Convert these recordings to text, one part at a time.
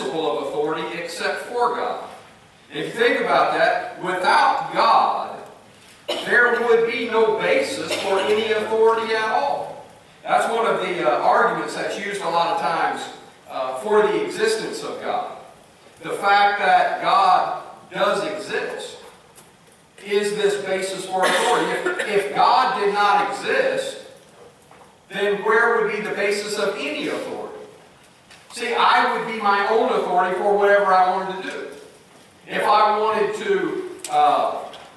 principle of authority except for God. If you think about that, without God, there would be no basis for any authority at all. That's one of the arguments that's used a lot of times for the existence of God. The fact that God does exist is this basis for authority. If God did not exist, then where would be the basis of any authority? See, I would be my own authority for whatever I wanted to do. If I wanted to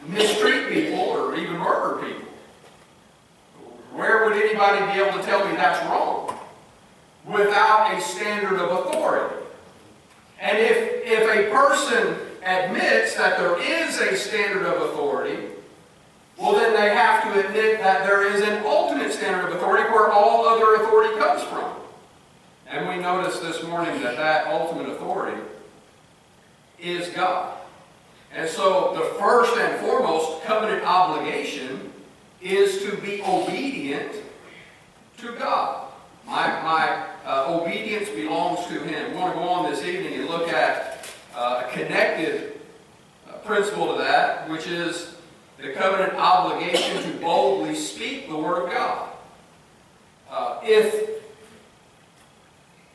mistreat people or even murder people, where would anybody be able to tell me that's wrong without a standard of authority? And if a person admits that there is a standard of authority, well, then they have to admit that there is an ultimate standard of authority where all other authority comes from. And we noticed this morning that that ultimate authority is God. And so the first and foremost covenant obligation is to be obedient to God. My obedience belongs to Him. We want to go on this evening and look at a connected principle to that, which is the covenant obligation to boldly speak the Word of God.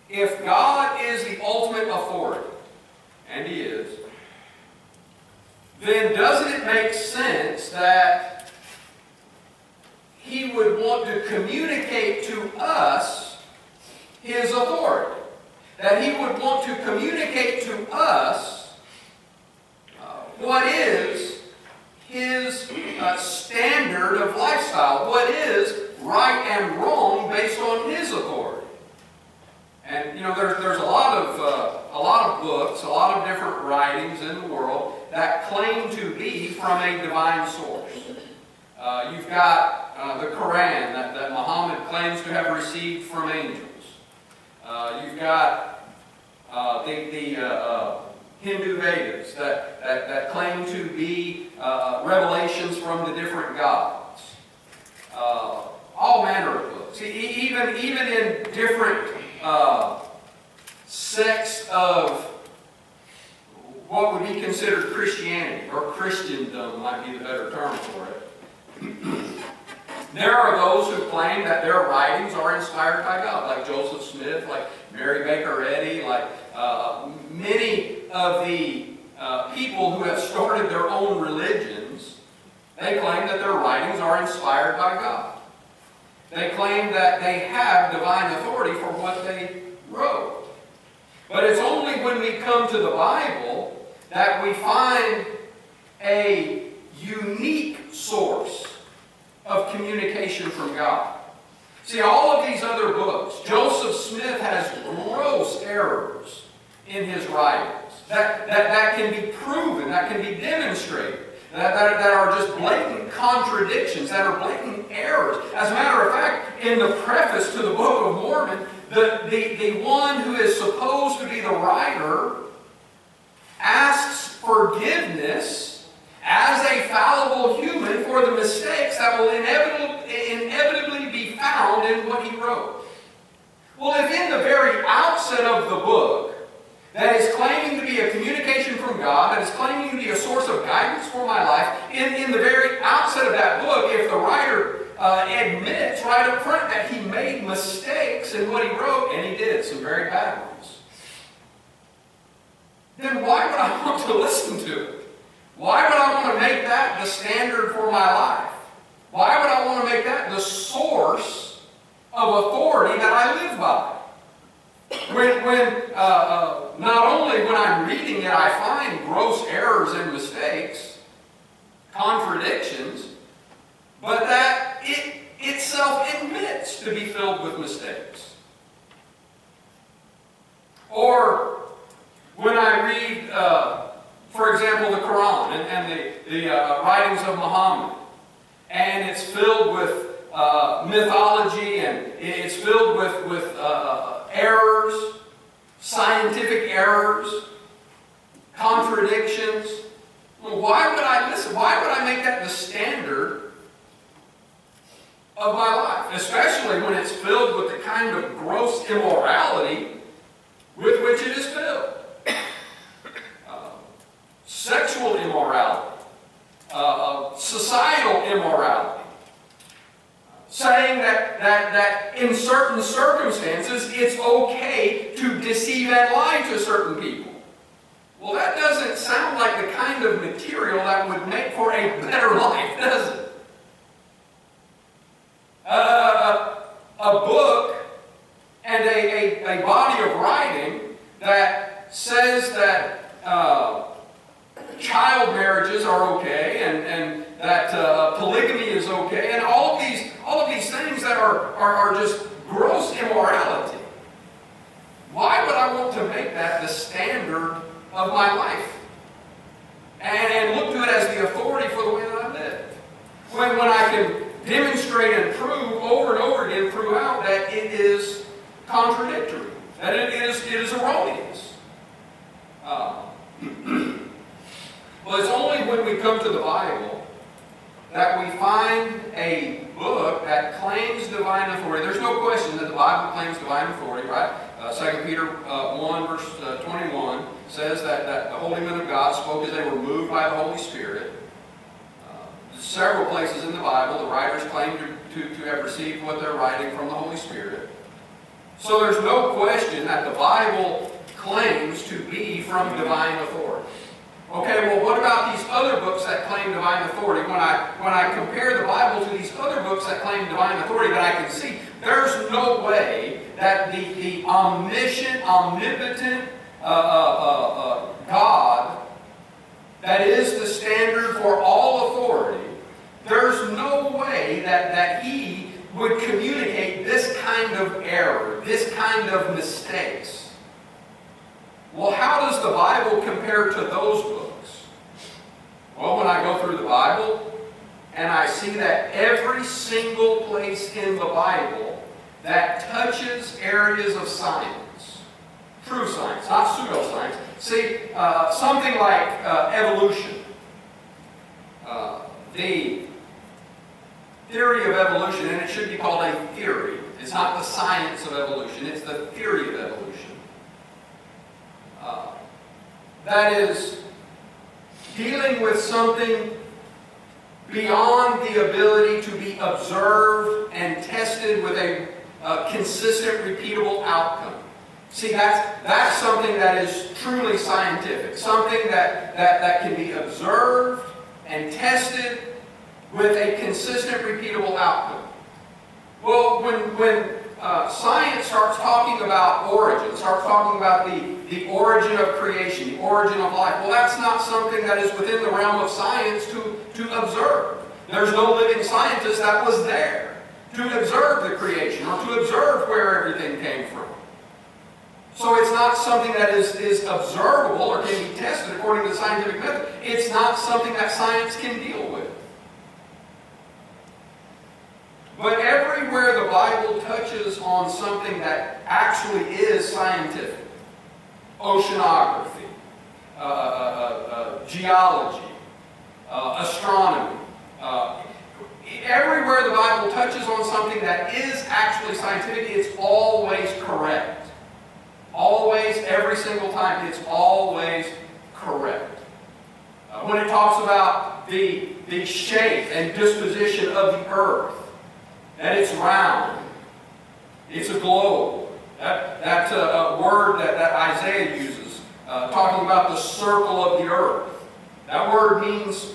If God is the ultimate authority, and He is, then doesn't it make sense that He would want to communicate to us His authority? That He would want to communicate to us what is His standard of lifestyle, what is right and wrong based on His authority. And there's a lot of books, a lot of different writings in the world that claim to be from a divine source. You've got the Quran that Muhammad claims to have received from angels. You've got the Hindu Vedas that claim to be revelations from the different gods. All manner of books. Even in different sects of what would be considered Christianity, or Christendom might be the better term for it. There are those who claim that their writings are inspired by God, like Joseph Smith, like Mary Baker Eddy, like many of the people who have started their own religions. They claim that their writings are inspired by God. They claim that they have divine authority for what they wrote. But it's only when we come to the Bible that we find a unique source of communication from God. See, all of these other books, Joseph Smith has gross errors in his writings that can be proven, that can be demonstrated, that are just blatant contradictions, that are blatant errors. As a matter of fact, in the preface to the Book of Mormon, the one who is supposed to be the writer asks forgiveness as a fallible human for the mistakes that will inevitably be found in what he wrote. Well, if in the very outset of the book, that is claiming to be a communication from God, that is claiming to be a source of guidance for my life, in the very outset of that book, if the writer admits right up front that he made mistakes in what he wrote, and he did, some very bad ones, then why would I want to listen to it? Why would I want to make that the standard for my life? Why would I want to make that the source of authority that I live by? When not only when I'm reading it, I find gross errors and mistakes, contradictions, but that it itself admits to be filled with mistakes. Or when I read, for example, the Quran and the writings of Muhammad, and it's filled with mythology, and it's filled with errors, scientific errors, contradictions. Well, why would I listen? Why would I make that the standard of my life? Especially when it's filled with the kind of gross immorality with which it is filled. deceive and lie to certain people. Well, that doesn't sound like the kind of material that would make for a better life, does it? A book and a body of writing that says that child marriages are okay and that polygamy is okay, and all of these things that are just gross immorality. Why would I want to make that the standard of my life and look to it as the authority for the way that I live? When I can demonstrate and prove over and over again throughout that it is contradictory, that it is erroneous. Well, it's only when we come to the Bible that we find a book that claims divine authority. There's no question that the Bible claims divine authority, right? 2 Peter 1 verse 21 says that the holy men of God spoke as they were moved by the Holy Spirit. Several places in the Bible, the writers claim to have received what they're writing from the Holy Spirit. So there's no question that the Bible claims to be from divine authority. Okay, well, what about these other books that claim divine authority? When I compare the Bible to these other books that claim divine authority, that I can see there's no way that the omniscient, omnipotent God that is the standard for all authority, there's no way that He would communicate this kind of error, this kind of mistakes. Well, how does the Bible compare to those books? Well, when I go through the Bible and I see that every single place in the Bible that touches areas of science, true science, not pseudoscience. See, something like evolution. The theory of evolution, and it should be called a theory. It's not the science of evolution, it's the theory of evolution. That is dealing with something beyond the ability to be observed and tested with a consistent, repeatable outcome. See, that's something that is truly scientific. Something that can be observed and tested with a consistent, repeatable outcome. Well, when science starts talking about origin, starts talking about the origin of creation, the origin of life, well, that's not something that is within the realm of science to observe. There's no living scientist that was there to observe the creation or to observe where everything came from. So it's not something that is observable or can be tested according to the scientific method. It's not something that science can deal with. But everywhere the Bible touches on something that actually is scientific, oceanography, geology, astronomy, everywhere the Bible touches on something that is actually scientific, it's always correct. Always, every single time, it's always correct. When it talks about the shape and disposition of the earth, that it's round, it's a globe. That's a word that Isaiah uses, talking about the circle of the earth. That word means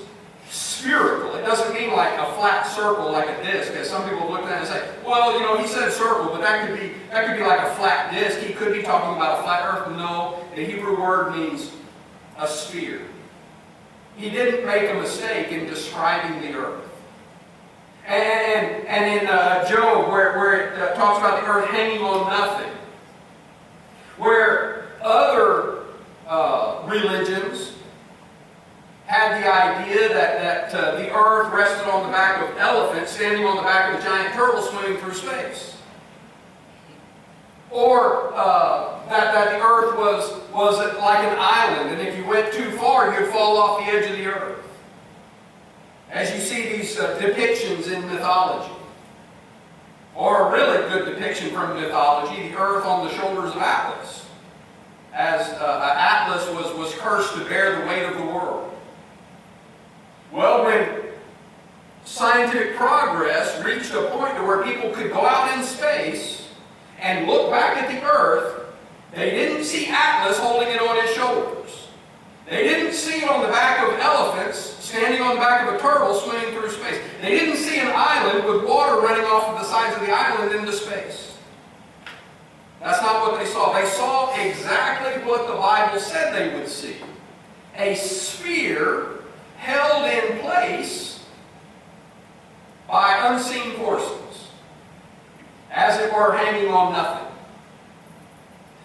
spherical. It doesn't mean like a flat circle, like a disc, as some people look at it and say, well, you know, he said circle, but that could be like a flat disc. He could be talking about a flat earth. No, the Hebrew word means a sphere. He didn't make a mistake in describing the earth. And in Job, where it talks about the earth hanging on nothing, where other religions had the idea that the earth rested on the back of elephants standing on the back of a giant turtle swimming through space. Or that the earth was like an island, and if you went too far, you'd fall off the edge of the earth. As you see these depictions in mythology. Or a really good depiction from mythology, the earth on the shoulders of Atlas. As Atlas was cursed to bear the weight of the world. Well, when scientific progress reached a point to where people could go out in space and look back at the earth They didn't see Atlas holding it on his shoulders. They didn't see it on the back of elephants, standing on the back of a turtle swimming through space. They didn't see an island with water running off of the sides of the island into space. That's not what they saw. They saw exactly what the Bible said they would see. A sphere held in place by unseen forces, as it were hanging on nothing.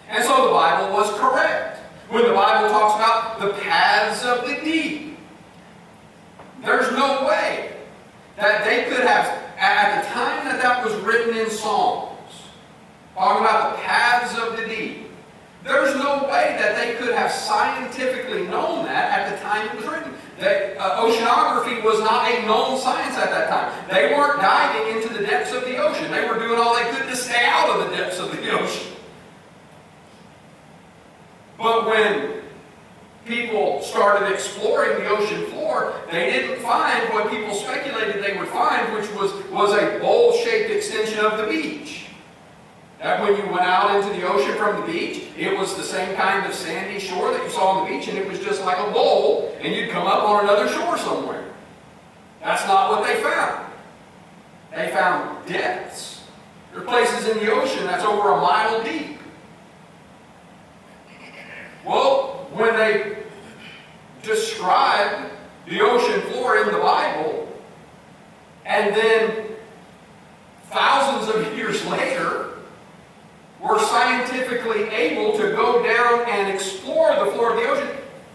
And so the Bible was correct. When the Bible talks about the paths of the deep, there's no way that they could have, at the time that that was written in Psalms, talking about the paths of the deep, there's no way that they could have scientifically known that at the time it was written. Oceanography was not a known science at that time. They weren't diving into the depths of the ocean. They were doing all they could to stay out of the depths of the ocean. But when people started exploring the ocean floor, they didn't find what people speculated they would find, which was a bowl-shaped extension of the beach. That when you went out into the ocean from the beach, it was the same kind of sandy shore that you saw on the beach, and it was just like a bowl, and you'd come up on another shore somewhere. That's not what they found. They found depths. There are places in the ocean that's over a mile deep. Well, when they described the ocean floor in the Bible, and then thousands of years later, were scientifically able to go down and explore the floor of the ocean,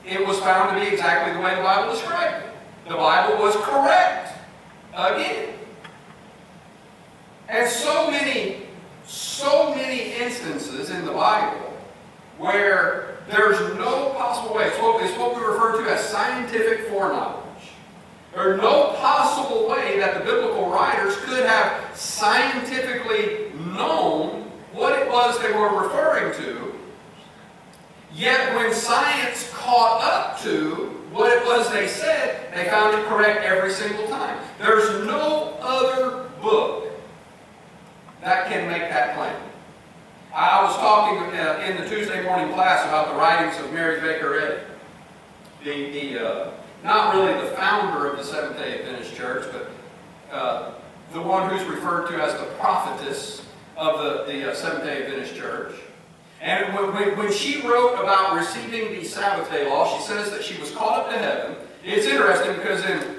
it was found to be exactly the way the Bible described it. The Bible was correct again. And so many instances in the Bible where there's no possible way. It's what we refer to as scientific foreknowledge. There's no possible way that the biblical writers could have scientifically known what it was they were referring to, yet when science caught up to what it was they said, they found it correct every single time. There's no other book that can make that claim. I was talking in the Tuesday morning class about the writings of Mary Baker Eddy, not really the founder of the Seventh-day Adventist Church, but the one who's referred to as the prophetess of the Seventh-day Adventist Church. And when she wrote about receiving the Sabbath day law, she says that she was caught up to heaven. It's interesting because in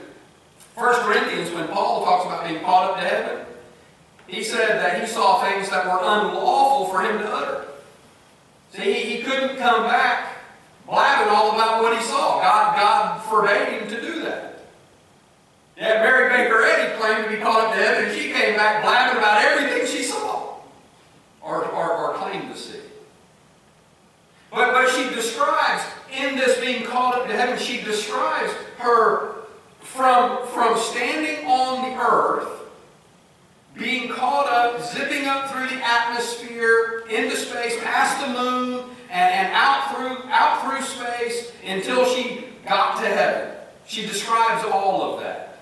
1 Corinthians, when Paul talks about being caught up to heaven, he said that he saw things that were unlawful for him to utter. See, he couldn't come back blabbing all about what he saw. God forbade him to do that. Yet Mary Baker Eddy claimed to be caught up to heaven, and she came back blabbing about everything she saw, or claimed to see. But she describes, in this being caught up to heaven, she describes her from standing on the earth, being caught up, zipping up through the atmosphere, into space, past the moon, and out through space, until she got to heaven. She describes all of that.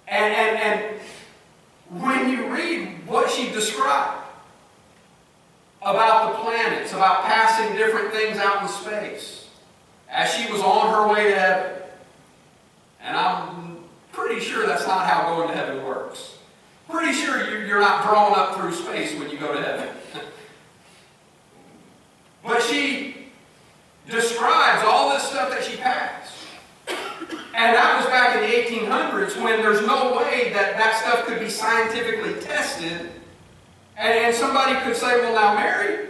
And when you read what she described about the planets, about passing different things out in space, as she was on her way to heaven, and I'm pretty sure that's not how going to heaven works. Pretty sure you're not drawn up through space when you go to heaven. But she describes all this stuff that she passed. And that was back in the 1800s when there's no way that stuff could be scientifically tested. And somebody could say, well, now, Mary,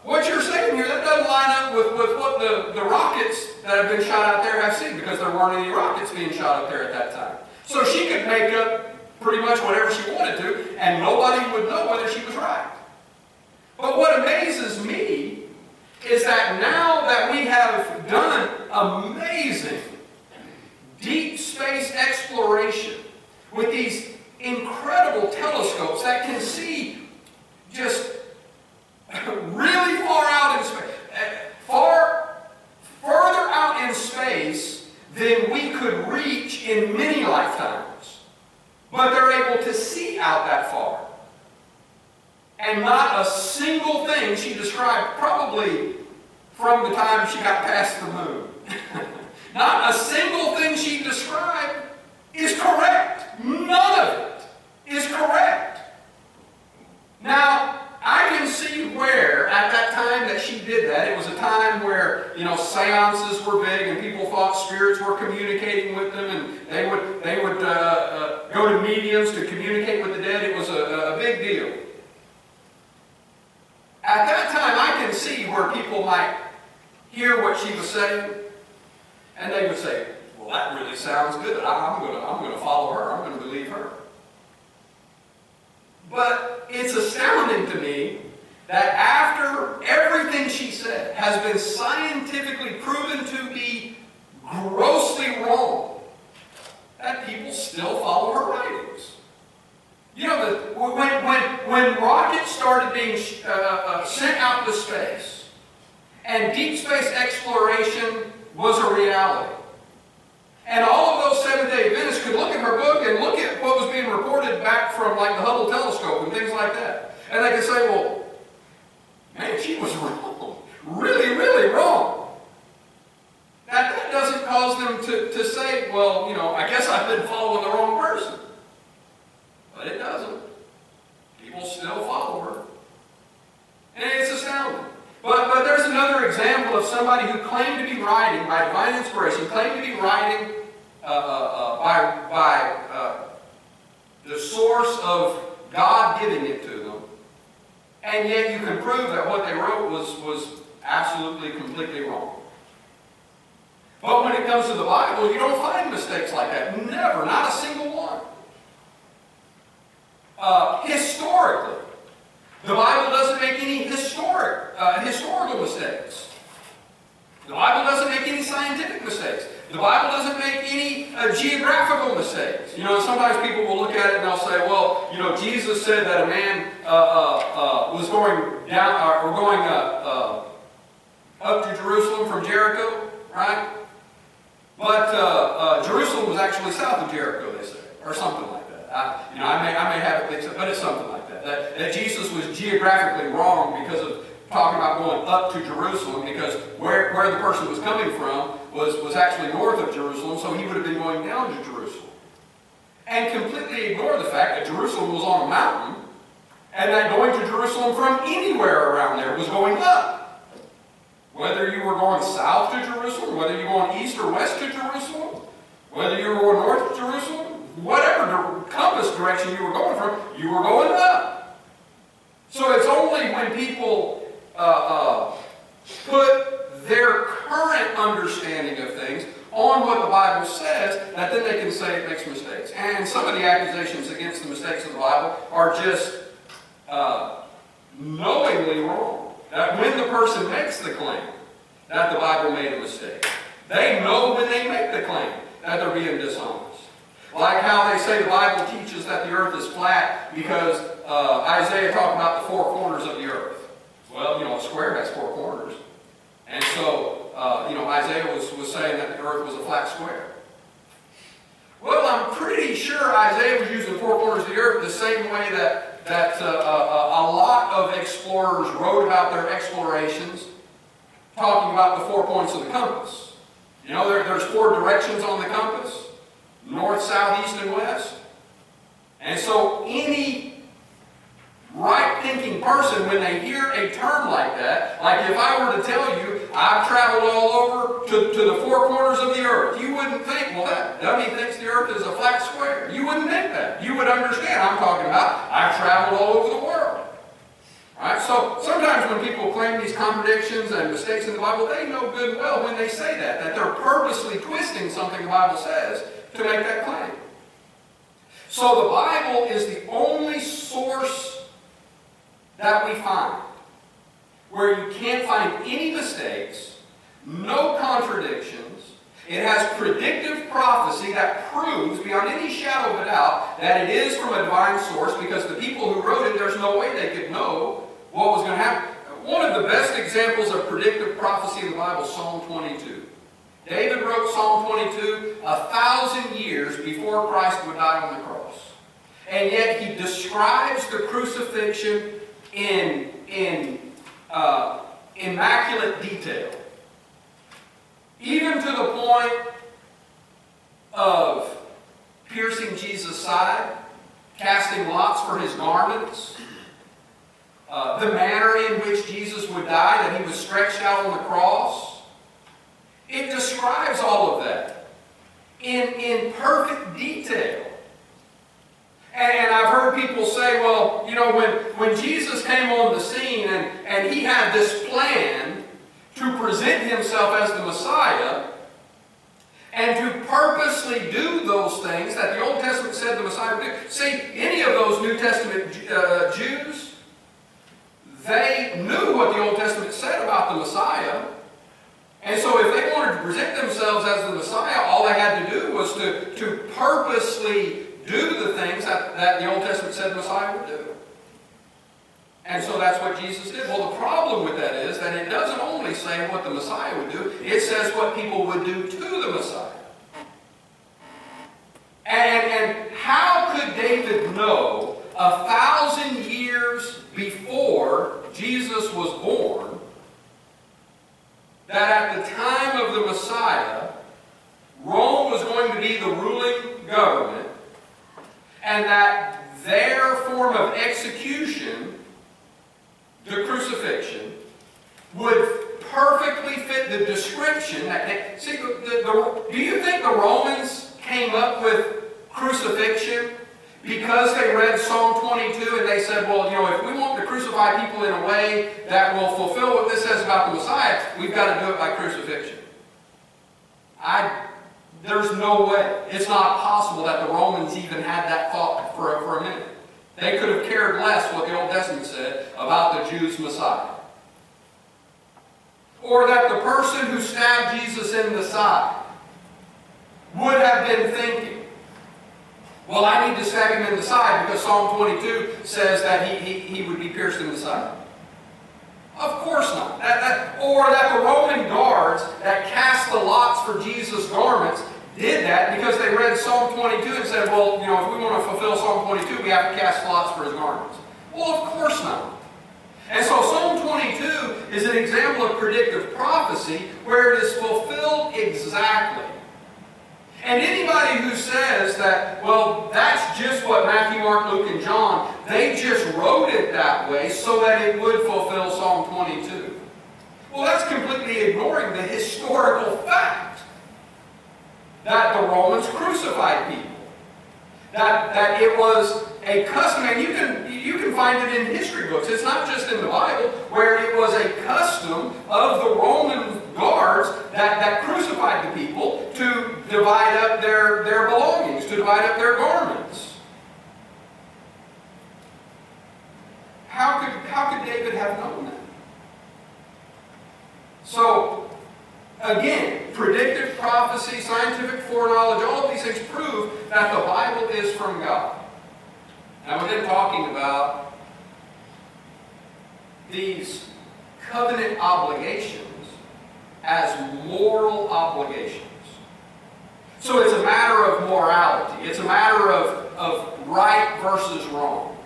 what you're saying here, that doesn't line up with what the rockets that have been shot out there have seen, because there weren't any rockets being shot up there at that time. So she could make up pretty much whatever she wanted to, and nobody would know whether she was right. But what amazes me is that now that we have done amazing deep space exploration with these incredible telescopes that can see just really far out in space, further out in space than we could reach in many lifetimes. But they're able to see out that far. And not a single everything she described, probably from the time she got past the moon. Not a single thing she described is correct. None of it is correct. Now, I can see where, at that time that she did that, it was a time where, seances were big and people thought spirits were communicating with them, and they would go to mediums to communicate with the dead. It was a big deal. At that time, I can see where people might hear what she was saying, and they would say, well, that really sounds good. I'm going to follow her. I'm going to believe her. But it's astounding to me that after everything she said has been scientifically proven to be grossly wrong, that people still follow her writings. When rockets started being sent out to space, and deep space exploration was a reality, and all of those Seventh-day Adventists could look at her book and look at what was being reported back from like the Hubble telescope and things like that. And they could say, well, man, she was wrong. Really, really wrong. That doesn't cause them to say, well, I guess I've been following the wrong person. But it doesn't. People still follow her. And it's astounding. But there's another example of somebody who claimed to be writing by divine inspiration, claimed to be writing by the source of God giving it to them, and yet you can prove that what they wrote was absolutely, completely wrong. But when it comes to the Bible, you don't find mistakes like that. Never, not a single one. Historically, the Bible doesn't make any historical mistakes. The Bible doesn't make any scientific mistakes. The Bible doesn't make any geographical mistakes. Sometimes people will look at it and they'll say, well, Jesus said that a man was going down or going up to Jerusalem from Jericho, right? But Jerusalem was actually south of Jericho, they say, or something like that. I may have it mixed up, but it's something like that. That Jesus was geographically wrong because of talking about going up to Jerusalem, because where the person was coming from was actually north of Jerusalem, so he would have been going down to Jerusalem. And completely ignore the fact that Jerusalem was on a mountain, and that going to Jerusalem from anywhere around there was going up. Whether you were going south to Jerusalem, whether you were going east or west to Jerusalem, whether you were going north to Jerusalem, whatever compass direction you were going from, you were going up. So it's only when people put their current understanding of things on what the Bible says that then they can say it makes mistakes. And some of the accusations against the mistakes of the Bible are just knowingly wrong. That when the person makes the claim that the Bible made a mistake, they know when they make the claim that they're being dishonest. Like how they say the Bible teaches that the earth is flat because Isaiah talked about the four corners of the earth. Well, a square has four corners. And so, Isaiah was saying that the earth was a flat square. Well, I'm pretty sure Isaiah was using four corners of the earth the same way that a lot of explorers wrote about their explorations, talking about the 4 points of the compass. There's four directions on the compass: north, south, east, and west. And so any right-thinking person, when they hear a term like that, like if I were to tell you, I've traveled all over to the four corners of the earth, you wouldn't think, well, that dummy thinks the earth is a flat square. You wouldn't think that. You would understand I'm talking about I've traveled all over the world. Right? So sometimes when people claim these contradictions and mistakes in the Bible, they know good and well when they say that they're purposely twisting something the Bible says to make that claim. So the Bible is the only source that we find where you can't find any mistakes, no contradictions. It has predictive prophecy that proves beyond any shadow of a doubt that it is from a divine source, because the people who wrote it, there's no way they could know what was going to happen. One of the best examples of predictive prophecy in the Bible is Psalm 22. David wrote Psalm 22 1,000 years before Christ would die on the cross. And yet he describes the crucifixion in immaculate detail. Even to the point of piercing Jesus' side, casting lots for his garments, the manner in which Jesus would die, that he was stretched out on the cross. It describes all of that in perfect detail. And I've heard people say, well, you know, when Jesus came on the scene and he had this plan to present himself as the Messiah and to purposely do those things that the Old Testament said the Messiah would do. See, any of those New Testament Jews, they knew what the Old Testament said about the Messiah. And so if they wanted to present themselves as the Messiah, all they had to do was to purposely do the things that the Old Testament said the Messiah would do. And so that's what Jesus did. Well, the problem with that is that it doesn't only say what the Messiah would do, it says what people would do to the Messiah. And how could David know 1,000 years before Jesus was born that at the time of the Messiah, Rome was going to be the ruling government, and that their form of execution, the crucifixion, would perfectly fit the description that they... See, do you think the Romans came up with crucifixion because they read Psalm 22 and they said, well, you know, if we want to crucify people in a way that will fulfill what this says about the Messiah, we've got to do it by crucifixion? There's no way. It's not possible that the Romans even had that thought for a minute. They could have cared less what the Old Testament said about the Jews' Messiah. Or that the person who stabbed Jesus in the side would have been thinking, well, I need to stab him in the side because Psalm 22 says that he would be pierced in the side. Of course not. Or that the Roman guards that cast the lots for Jesus' garments did that because they read Psalm 22 and said, well, you know, if we want to fulfill Psalm 22, we have to cast lots for his garments. Well, of course not. And so Psalm 22 is an example of predictive prophecy where it is fulfilled exactly. And anybody who says that, well, that's just what Matthew, Mark, Luke, and John, they just wrote it that way so that it would fulfill Psalm 22. Well, that's completely ignoring the historical fact that the Romans crucified people. That it was a custom, and you can find it in history books. It's not just in the Bible, where it was a custom of the Roman guards that crucified the people to divide up their belongings, to divide up their garments. How could David have known that? So, again, predictive prophecy, scientific foreknowledge, all of these things prove that the Bible is from God. Now we're then talking about these covenant obligations as moral obligations. So it's a matter of morality. It's a matter of right versus wrong.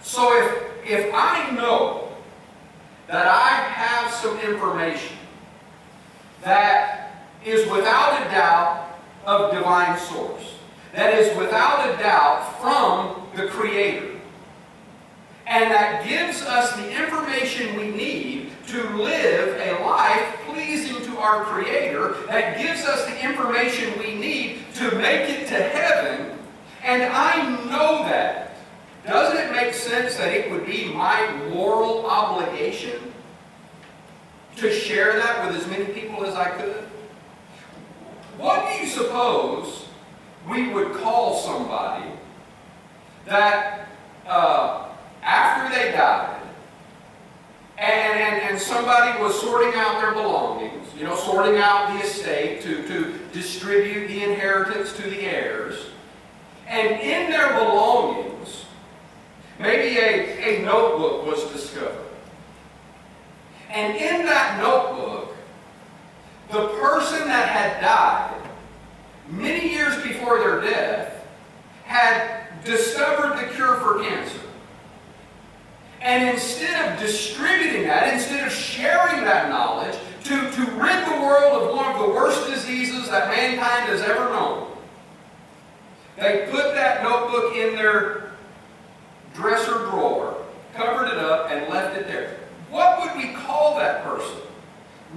So if I know that I have some information that is without a doubt of divine source, that is without a doubt from the Creator, and that gives us the information we need to live a life pleasing to our Creator, that gives us the information we need to make it to heaven, and I know that, doesn't it make sense that it would be my moral obligation to share that with as many people as I could? What do you suppose we would call somebody that after they died and somebody was sorting out their belongings, you know, sorting out the estate to distribute the inheritance to the heirs, and in their belongings maybe a notebook was discovered. And in that notebook, the person that had died many years before their death had discovered the cure for cancer. And instead of distributing that, instead of sharing that knowledge to rid the world of one of the worst diseases that mankind has ever known, they put that notebook in their dresser drawer, covered it up, and left it there. What would we call that person?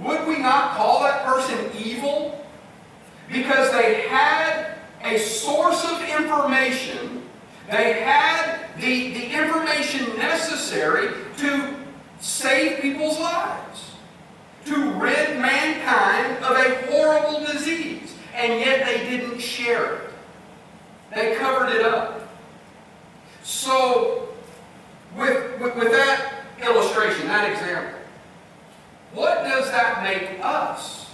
Would we not call that person evil? Because they had a source of information. They had the information necessary to save people's lives, to rid mankind of a horrible disease, and yet they didn't share it. They covered it up. So, with that illustration, that example, what does that make us?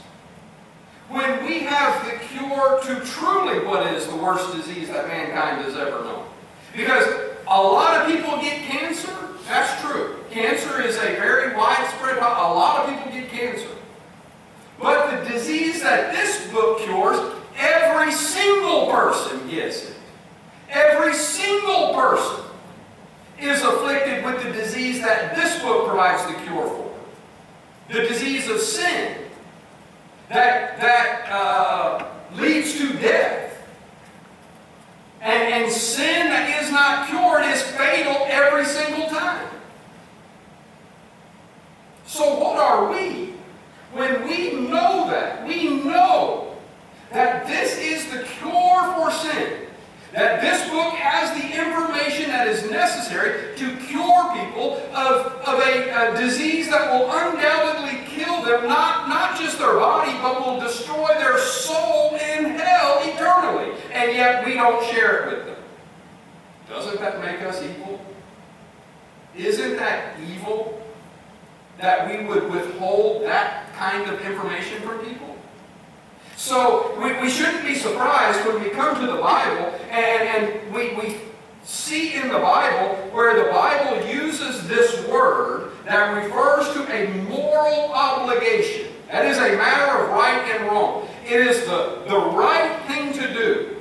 When we have the cure to truly what is the worst disease that mankind has ever known. Because a lot of people get cancer, that's true. Cancer is a very widespread, a lot of people get cancer. But the disease that this book cures, every single person gets it. Every single person is afflicted with the disease that this book provides the cure for. The disease of sin that leads to death. And sin that is not cured is fatal every single time. So what are we? When we know that, we know that this is the cure for sin. That this book has the information that is necessary to cure people of a disease that will undoubtedly kill them, not just their body, but will destroy their soul in hell eternally. And yet we don't share it with them. Doesn't that make us evil? Isn't that evil that we would withhold that kind of information from people? So we shouldn't be surprised when we come to the Bible and we see in the Bible where the Bible uses this word that refers to a moral obligation. That is a matter of right and wrong. It is the right thing to do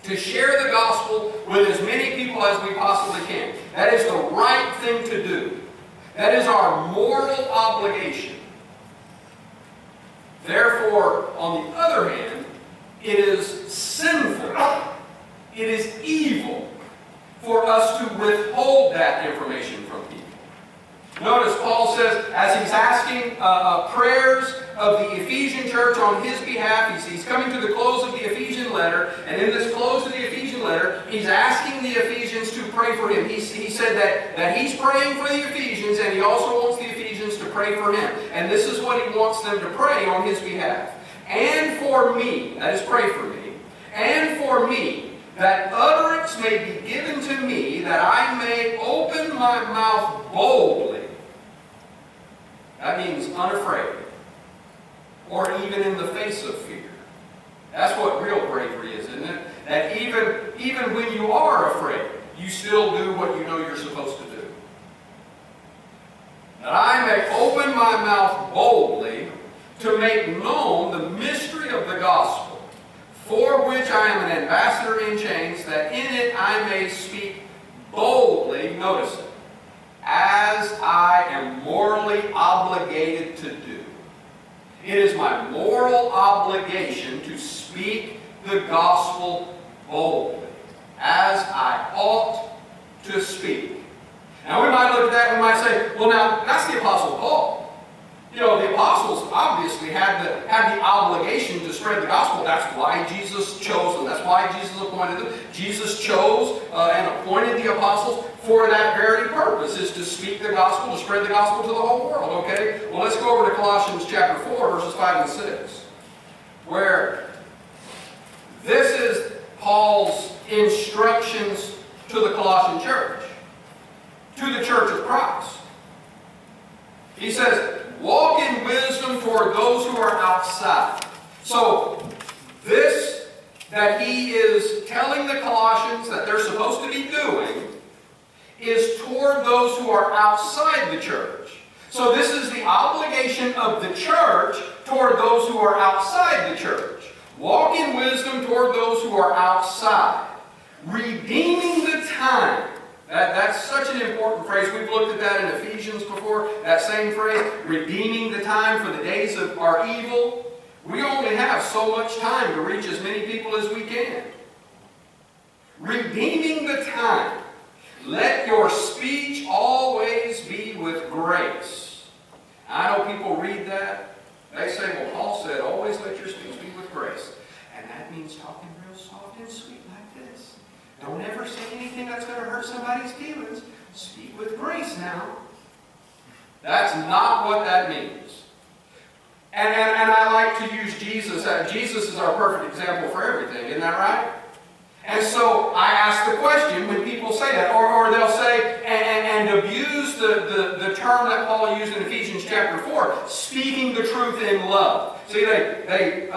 to share the gospel with as many people as we possibly can. That is the right thing to do. That is our moral obligation. Therefore, on the other hand, it is sinful, it is evil for us to withhold that information from people. Notice Paul says, as he's asking prayers of the Ephesian church on his behalf, he's coming to the close of the Ephesian letter, and in this close of the Ephesian letter, he's asking the Ephesians to pray for him. He said that he's praying for the Ephesians, and he also wants the Ephesians to pray for him. And this is what he wants them to pray on his behalf. And for me, that is pray for me, and for me, that utterance may be given to me, that I may open my mouth boldly. That means unafraid, or even in the face of fear. That's what real bravery is, isn't it? That even when you are afraid, you still do what you know you're supposed to do. That I may open my mouth boldly to make known the mystery of the gospel, for which I am an ambassador in chains, that in it I may speak boldly, notice it, as I am morally obligated to do. It is my moral obligation to speak the gospel boldly, as I ought to speak. Now we might look at that and we might say, well now, that's the Apostle Paul. You know, the apostles obviously had the obligation to spread the gospel. That's why Jesus chose them. That's why Jesus appointed them. Jesus chose and appointed the apostles for that very purpose, is to speak the gospel, to spread the gospel to the whole world, okay? Well, let's go over to Colossians chapter 4, verses 5 and 6, where this is Paul's instructions to the Colossian church, to the church of Christ. He says, walk in wisdom toward those who are outside. So, this that he is telling the Colossians that they're supposed to be doing is toward those who are outside the church. So this is the obligation of the church toward those who are outside the church. Walk in wisdom toward those who are outside, redeeming the time. That's such an important phrase. We've looked at that in Ephesians before. That same phrase, redeeming the time for the days of our evil. We only have so much time to reach as many people as we can. Redeeming the time. Let your speech always be with grace. I know people read that. They say, well, Paul said, always let your speech be with grace. And that means talking real soft and sweet like this. Don't ever say anything that's going to hurt somebody's feelings. Speak with grace now. That's not what that means. And I like to use Jesus. Jesus is our perfect example for everything. Isn't that right? And so I ask the question when people say that, or they'll say, and abuse the term that Paul used in Ephesians chapter 4, speaking the truth in love. See, they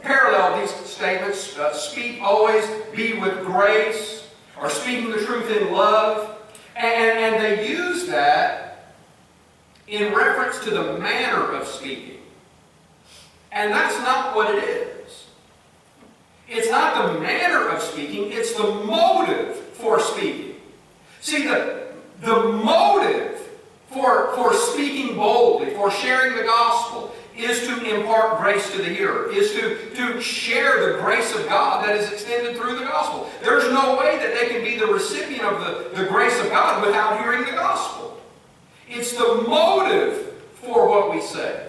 parallel these statements, speak always, be with grace, or speaking the truth in love. And they use that in reference to the manner of speaking. And that's not what it is. It's not the manner of speaking, it's the motive for speaking. See, the motive for speaking boldly, for sharing the gospel, is to impart grace to the hearer, is to share the grace of God that is extended through the gospel. There's no way that they can be the recipient of the grace of God without hearing the gospel. It's the motive for what we say.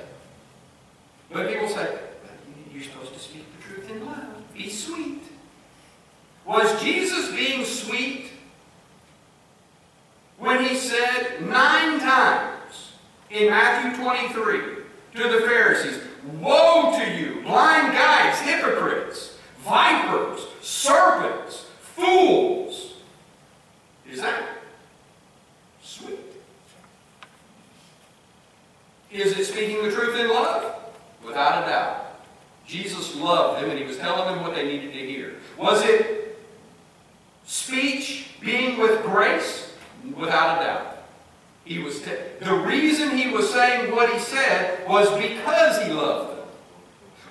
But people say, you're supposed to speak the truth in love. Be sweet. Was Jesus being sweet when he said 9 times in Matthew 23 to the Pharisees, woe to you, blind guides, hypocrites, vipers, serpents, fools? Is that sweet? Is it speaking the truth in love? Without a doubt. Jesus loved them and he was telling them what they needed to hear. Was it speech being with grace? Without a doubt. The reason he was saying what he said was because he loved them.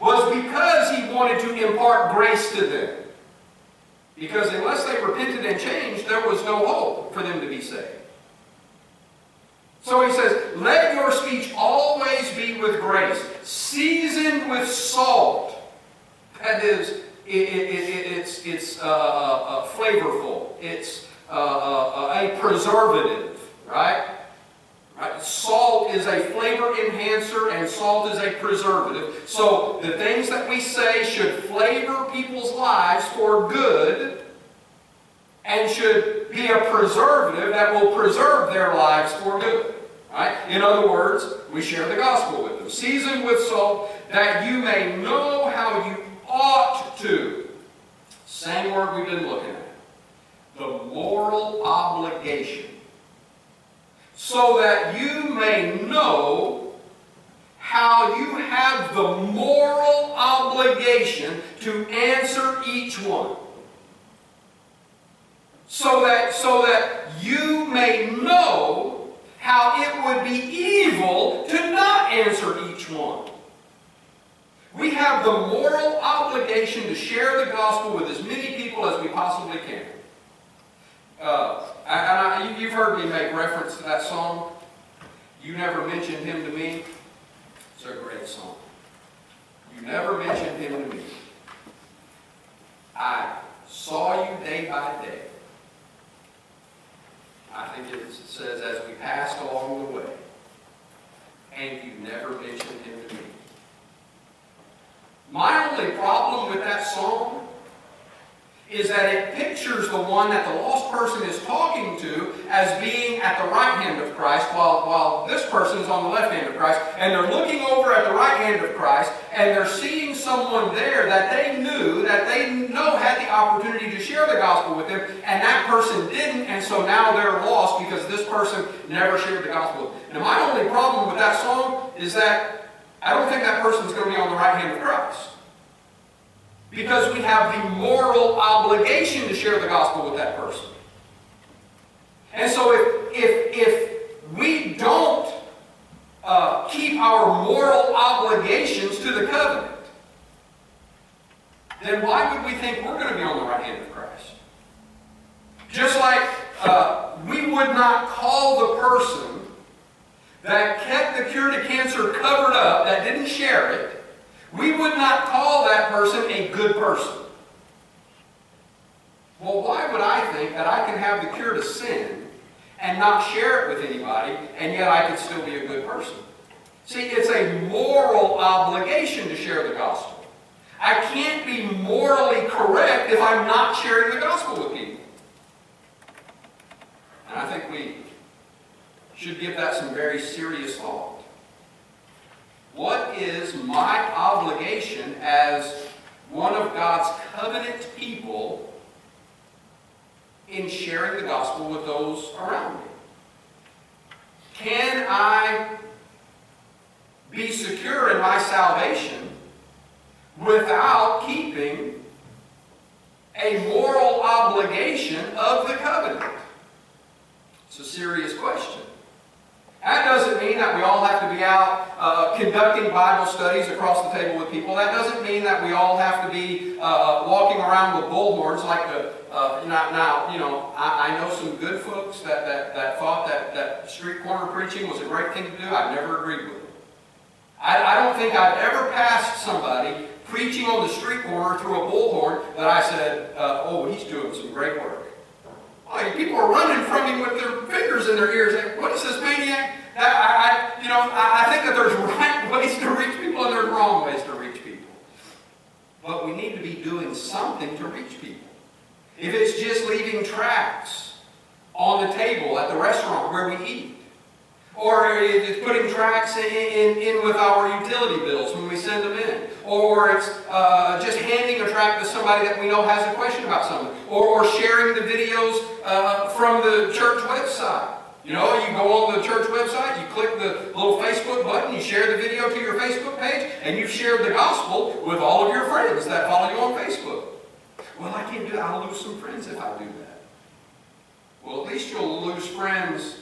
Was because he wanted to impart grace to them. Because unless they repented and changed, there was no hope for them to be saved. So he says, let your speech always be with grace, seasoned with salt. That is, it's flavorful. It's a preservative, right? Salt is a flavor enhancer and salt is a preservative. So the things that we say should flavor people's lives for good and should be a preservative that will preserve their lives for good. Right? In other words, we share the gospel with them. Seasoned with salt, that you may know how you ought to. Same word we've been looking at. The moral obligation. So that you may know how you have the moral obligation to answer each one. So that you may know how it would be evil to not answer each one. We have the moral obligation to share the gospel with as many people as we possibly can. You've heard me make reference to that song, You Never Mentioned Him to Me. It's a great song. You never mentioned Him to me. I saw you day by day. I think it says, as we passed along the way, and you never mentioned him to me. My only problem with that song is that it pictures the one that the lost person is talking to as being at the right hand of Christ, while this person is on the left hand of Christ, and they're looking over at the right hand of Christ, and they're seeing someone there that they know had the opportunity to share the gospel with them, and that person didn't, and so now they're lost because this person never shared the gospel. Now, my only problem with that song is that I don't think that person is going to be on the right hand of Christ. Because we have the moral obligation to share the gospel with that person. And so if we don't keep our moral obligations to the covenant, then why would we think we're going to be on the right hand of Christ? Just like we would not call the person that kept the cure to cancer covered up, that didn't share it, we would not call that person a good person. Well, why would I think that I can have the cure to sin and not share it with anybody, and yet I could still be a good person? See, it's a moral obligation to share the gospel. I can't be morally correct if I'm not sharing the gospel with people. And I think we should give that some very serious thought. What is my obligation as one of God's covenant people in sharing the gospel with those around me? Can I be secure in my salvation without keeping a moral obligation of the covenant? It's a serious question. That doesn't mean that we all have to be out conducting Bible studies across the table with people. That doesn't mean that we all have to be walking around with bullhorns like the... I know some good folks that thought that street corner preaching was a great thing to do. I've never agreed with them. I don't think I've ever passed somebody preaching on the street corner through a bullhorn that I said, oh, he's doing some great work. Well, people are running from him with their fingers in their ears. What is this maniac? I think that there's right ways to reach people and there's wrong ways to reach people. But we need to be doing something to reach people. If it's just leaving tracts on the table at the restaurant where we eat, or it's putting tracts in with our utility bills when we send them in, or it's just handing a tract to somebody that we know has a question about something, or sharing the videos from the church website. You know, you go on the church website, you click the little Facebook button, you share the video to your Facebook page, and you've shared the gospel with all of your friends that follow you on Facebook. Well, I can't do that. I'll lose some friends if I do that. Well, at least you'll lose friends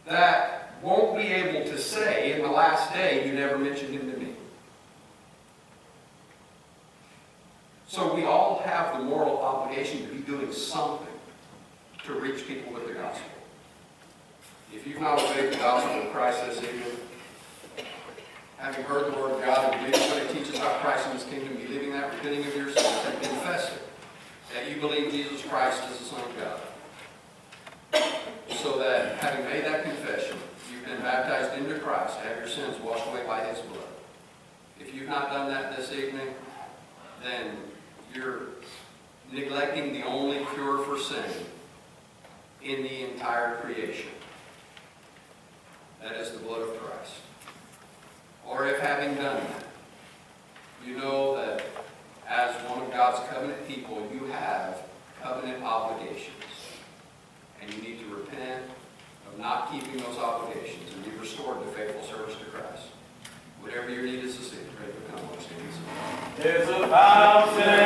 that won't be able to say in the last day, you never mentioned him to me. So we all have the moral obligation to be doing something to reach people with the gospel. If you've not obeyed the gospel of Christ this evening, having heard the word of God and believing what it teaches about Christ and his kingdom, believing that, repenting of your sins, and confessing that you believe Jesus Christ is the Son of God. So that, having made that confession, you've been baptized into Christ to have your sins washed away by his blood. If you've not done that this evening, then you're neglecting the only cure for sin in the entire creation. That is the blood of Christ. Or if having done that, you know that as one of God's covenant people, you have covenant obligations. And you need to repent of not keeping those obligations and be restored to faithful service to Christ. Whatever your need is to see, pray for come. There's a fountain